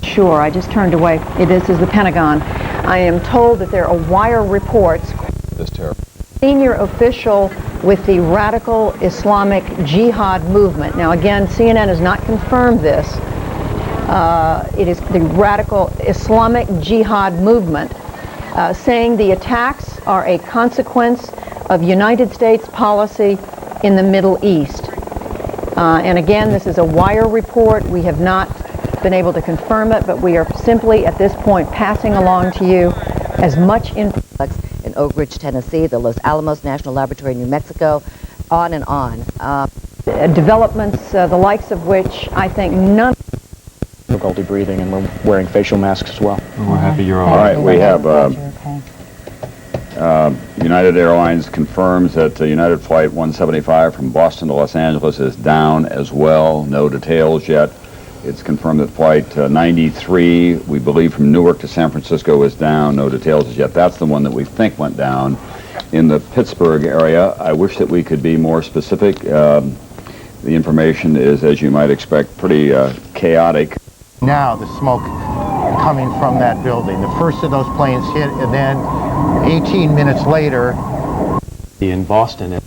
Sure, I just turned away. This is the Pentagon. I am told that there are wire reports. This terror. Senior official with the radical Islamic Jihad movement. Now again, CNN has not confirmed this. It is the radical Islamic Jihad movement saying the attacks are a consequence of United States policy in the Middle East. And again, this is a wire report. We have not been able to confirm it, but we are simply at this point passing along to you as much information. In Oak Ridge, Tennessee, the Los Alamos National Laboratory, New Mexico, on and on. Developments, the likes of which I think none. Difficulty breathing, and we're wearing facial masks as well. We're happy you're all right. We have United Airlines confirms that United Flight 175 from Boston to Los Angeles is down as well. No details yet. It's confirmed that Flight 93, we believe from Newark to San Francisco, is down. No details as yet. That's the one that we think went down. In the Pittsburgh area, I wish that we could be more specific. The information is, as you might expect, pretty chaotic. Now the smoke coming from that building. The first of those planes hit, and then 18 minutes later, in Boston,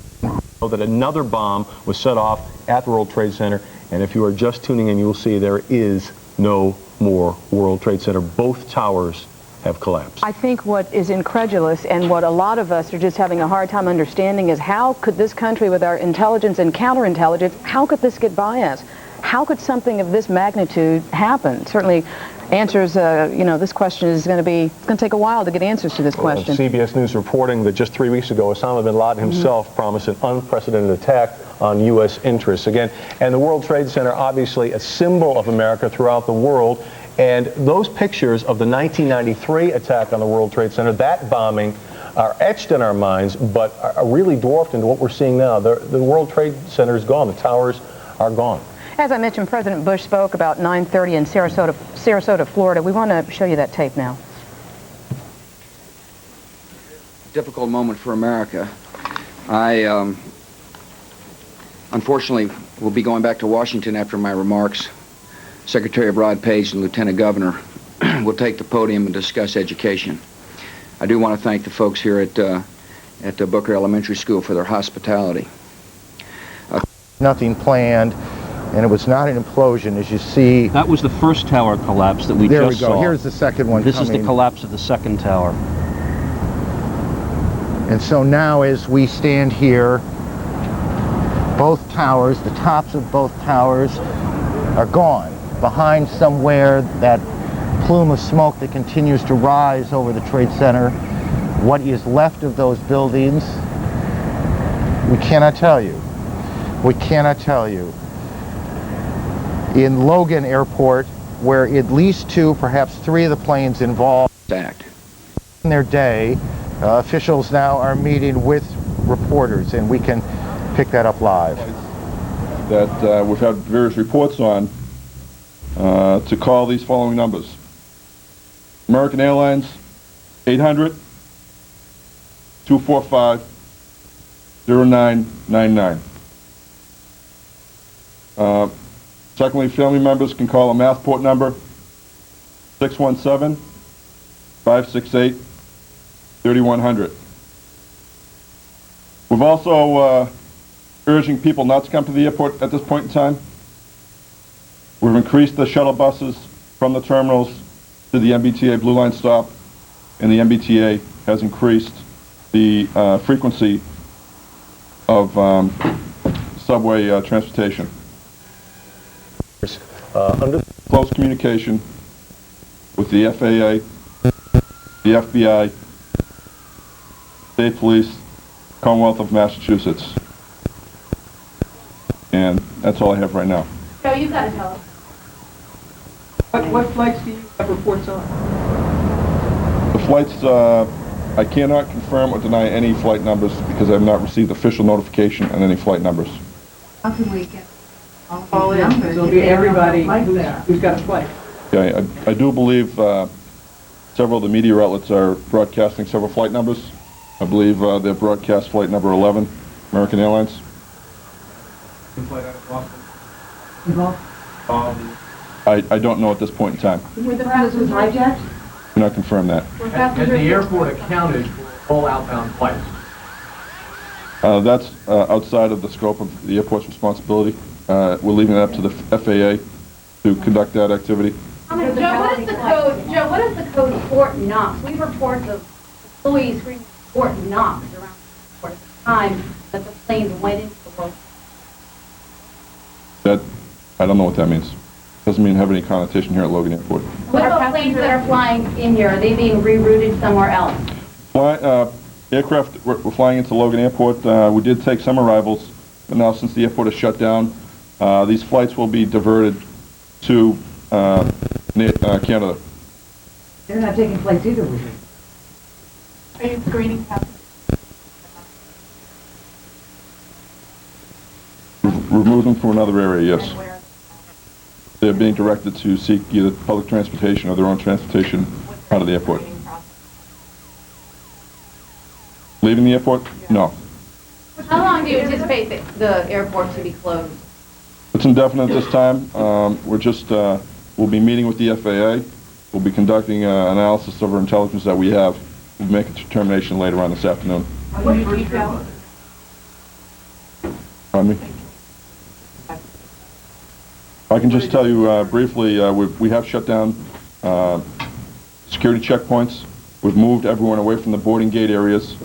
that another bomb was set off at the World Trade Center. And if you are just tuning in, you will see there is no more World Trade Center. Both towers have collapsed. I think what is incredulous and what a lot of us are just having a hard time understanding is how could this country with our intelligence and counterintelligence, how could this get by us? How could something of this magnitude happen? Certainly answers, this question is going to take a while to get answers to this question. CBS News reporting that just 3 weeks ago, Osama bin Laden himself promised an unprecedented attack on U.S. interests. Again, and the World Trade Center, obviously a symbol of America throughout the world. And those pictures of the 1993 attack on the World Trade Center, that bombing, are etched in our minds, but are really dwarfed into what we're seeing now. The World Trade Center is gone. The towers are gone. As I mentioned, President Bush spoke about 9:30 in Sarasota, Florida. We want to show you that tape now. Difficult moment for America. I unfortunately will be going back to Washington after my remarks. Secretary Rod Page and Lieutenant Governor will take the podium and discuss education. I do want to thank the folks here at the Booker Elementary School for their hospitality. Nothing planned. And it was not an implosion, as you see. That was the first tower collapse that we just saw. There we go. Here's the second one This coming. is the collapse of the second tower. And so now as we stand here, both towers, the tops of both towers are gone. Behind somewhere, that plume of smoke that continues to rise over the Trade Center. What is left of those buildings, we cannot tell you. We cannot tell you. In Logan Airport, where at least 2, perhaps 3 of the planes involved in their day, officials now are meeting with reporters, and we can pick that up live. That we've had various reports on to call these following numbers. American Airlines, 800-245-0999. Secondly, family members can call a Massport number 617-568-3100. We've also urging people not to come to the airport at this point in time. We've increased the shuttle buses from the terminals to the MBTA Blue Line stop, and the MBTA has increased the frequency of subway transportation. Under close communication with the FAA, the FBI, State Police, Commonwealth of Massachusetts. And that's all I have right now. Joe, you've got to tell us. What flights do you have reports on? The flights, I cannot confirm or deny any flight numbers because I have not received official notification on any flight numbers. How can we get all in? It'll be everybody who's got a flight. Okay, I do believe several of the media outlets are broadcasting several flight numbers. I believe they broadcast flight number 11, American Airlines. I don't know at this point in time. Were the passengers hijacked? Do not confirm that. Has the airport accounted for all outbound flights? That's outside of the scope of the airport's responsibility. We're leaving it up to the FAA to conduct that activity. Joe, what is the code? Joe, what is the code Fort Knox? We report of employees screaming Fort Knox around the airport at the time that the planes went into the world. That I don't know what that means. Doesn't mean have any connotation here at Logan Airport. What about planes that are flying in here? Are they being rerouted somewhere else? Aircraft we're flying into Logan Airport. We did take some arrivals, but now since the airport is shut down, these flights will be diverted to Canada. They're not taking flights either, with you. Are you screening passengers? We're moving to another area, yes. They're being directed to seek either public transportation or their own transportation out of the airport. Leaving the airport? No. How long do you anticipate the airport to be closed? It's indefinite at this time. We'll be meeting with the FAA. We'll be conducting analysis of our intelligence that we have. We'll make a determination later on this afternoon. What detail? Pardon me? I can just tell you briefly, we have shut down security checkpoints. We've moved everyone away from the boarding gate areas.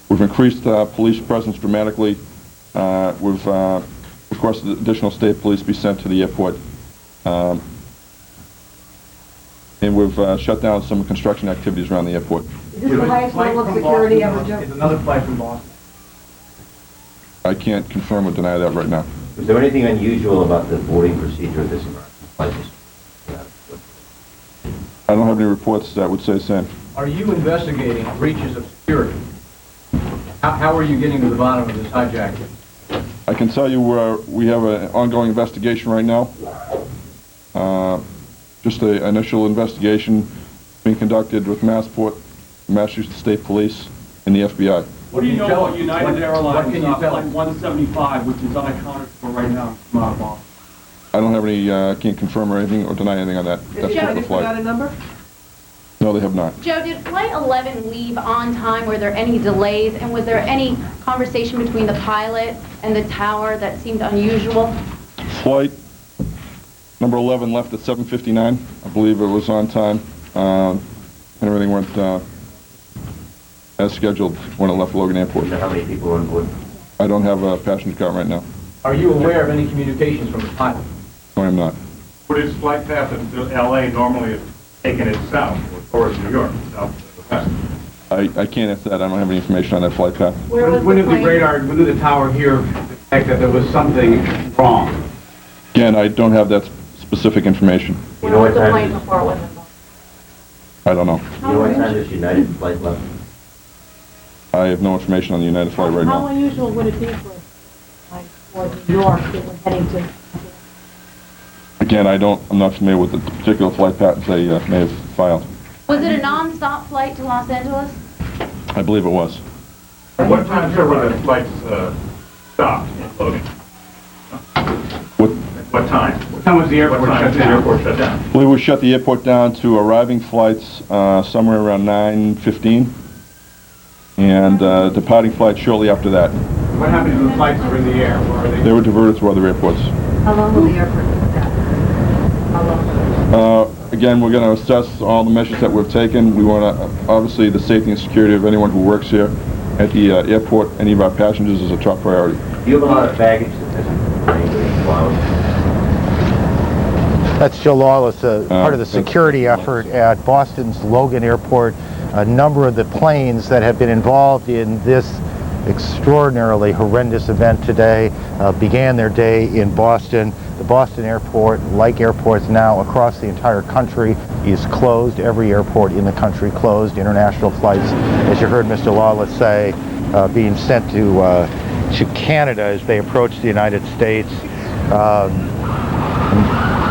We've increased police presence dramatically. We've requested additional state police be sent to the airport. And we've shut down some construction activities around the airport. Is this the highest level of security ever, Joe? Is another flight from Boston? I can't confirm or deny that right now. Was there anything unusual about the boarding procedure of this flight? I don't have any reports that would say the same. Are you investigating breaches of security? How are you getting to the bottom of this hijacking? I can tell you we have an ongoing investigation right now. Just an initial investigation being conducted with Massport, Massachusetts State Police, and the FBI. What do you know about United Airlines Flight 175, which is unaccounted for right now from out of Boston? I don't have any, can't confirm or anything or deny anything on that. That's Joe, the flight. got a number? No, they have not. Joe, did Flight 11 leave on time? Were there any delays? And was there any conversation between the pilot and the tower that seemed unusual? Flight number 11 left at 7:59. I believe it was on time. And everything went as scheduled when it left Logan Airport. How many people were on board? I don't have a passenger count right now. Are you aware of any communications from the pilot? No, I'm not. Would his flight path into L.A. normally have taken it south or towards New York, south to the west? I can't answer that. I don't have any information on that flight path. When did the radar, when did the tower hear detect that there was something wrong? Again, I don't have that specific information. You know what time? I don't know. You know what time this United flight left? I have no information on the United flight right How now. unusual would it be for New York that was heading to? Again, I'm not familiar with the particular flight patterns they may have filed. Was it a non-stop flight to Los Angeles? I believe it was. At what time were the flights stopped in Logan? What? At What time? What time was the airport shut down? We would shut the airport down to arriving flights somewhere around 9:15, and departing flights shortly after that. What happened to the flights that were in the air? Where are they? They were diverted to other airports. How long will the airport be down? How long? Again, we're going to assess all the measures that we've taken. We want to, obviously, the safety and security of anyone who works here at the airport, any of our passengers, is a top priority. Do you have a lot of baggage that hasn't been flown? That's Joe Lawless, part of the security effort at Boston's Logan Airport. A number of the planes that have been involved in this extraordinarily horrendous event today began their day in Boston. The Boston airport, like airports now across the entire country, is closed. Every airport in the country closed. International flights, as you heard Mr. Lawless say, being sent to Canada as they approach the United States.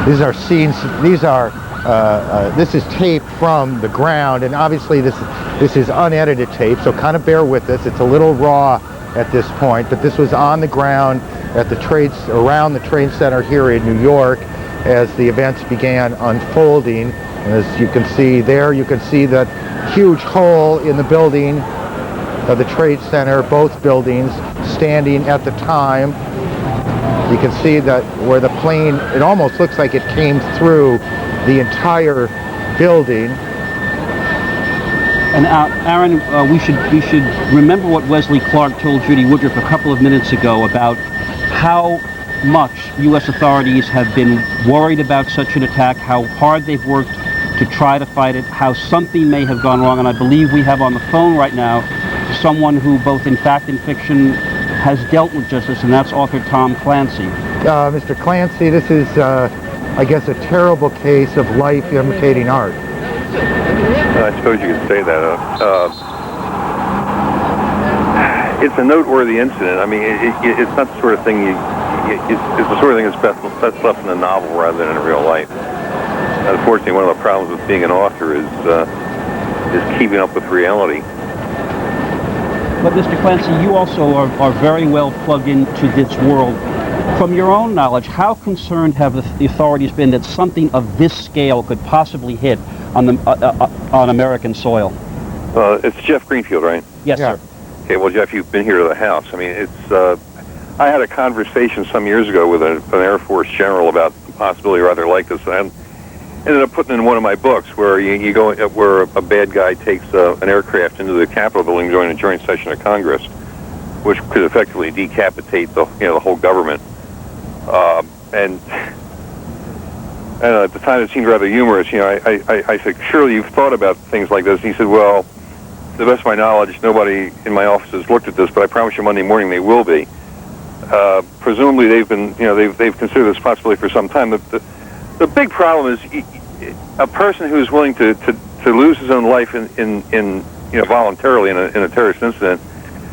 These are scenes. This is tape from the ground, and obviously this is unedited tape, so kind of bear with us. It's a little raw at this point, but this was on the ground at the around the Trade Center here in New York as the events began unfolding. And as you can see there, you can see that huge hole in the building of the Trade Center, both buildings standing at the time. You can see that where the plane, it almost looks like it came through the entire building. And Aaron, we should remember what Wesley Clark told Judy Woodruff a couple of minutes ago about how much U.S. authorities have been worried about such an attack, how hard they've worked to try to fight it, how something may have gone wrong. And I believe we have on the phone right now someone who, both in fact and fiction, has dealt with justice, and that's author Tom Clancy. Mr. Clancy, this is, I guess, a terrible case of life imitating art. I suppose you could say that. It's a noteworthy incident. I mean, it's not the sort of thing it's the sort of thing that's best left in a novel rather than in real life. Unfortunately, one of the problems with being an author is keeping up with reality. But Mr. Clancy, you also are very well plugged into this world. From your own knowledge, how concerned have the authorities been that something of this scale could possibly hit on American soil? It's Jeff Greenfield, right? Yes, sir. Okay, well, Jeff, you've been here to the house. I mean, it's. I had a conversation some years ago with an Air Force general about the possibility rather like this, and I ended up putting in one of my books where you go where a bad guy takes an aircraft into the Capitol building during a joint session of Congress, which could effectively decapitate the whole government. And at the time it seemed rather humorous. I said, surely you've thought about things like this. And he said, well, to the best of my knowledge, nobody in my office has looked at this, but I promise you Monday morning they will be. Presumably they've been, they've considered this possibility for some time. The big problem is a person who is willing to lose his own life in voluntarily in a terrorist incident.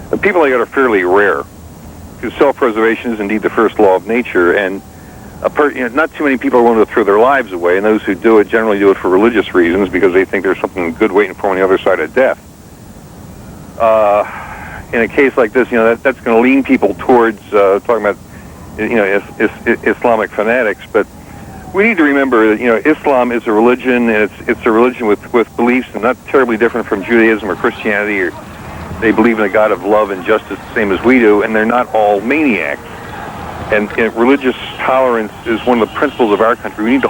The people like that are fairly rare, because self-preservation is indeed the first law of nature, and not too many people are willing to throw their lives away, and those who do it generally do it for religious reasons because they think there's something good waiting for them on the other side of death. In a case like this, that's going to lean people towards talking about Islamic fanatics, but we need to remember that Islam is a religion, and it's a religion with beliefs not terribly different from Judaism or Christianity. Or they believe in a God of love and justice the same as we do, and they're not all maniacs. And religious tolerance is one of the principles of our country. We need to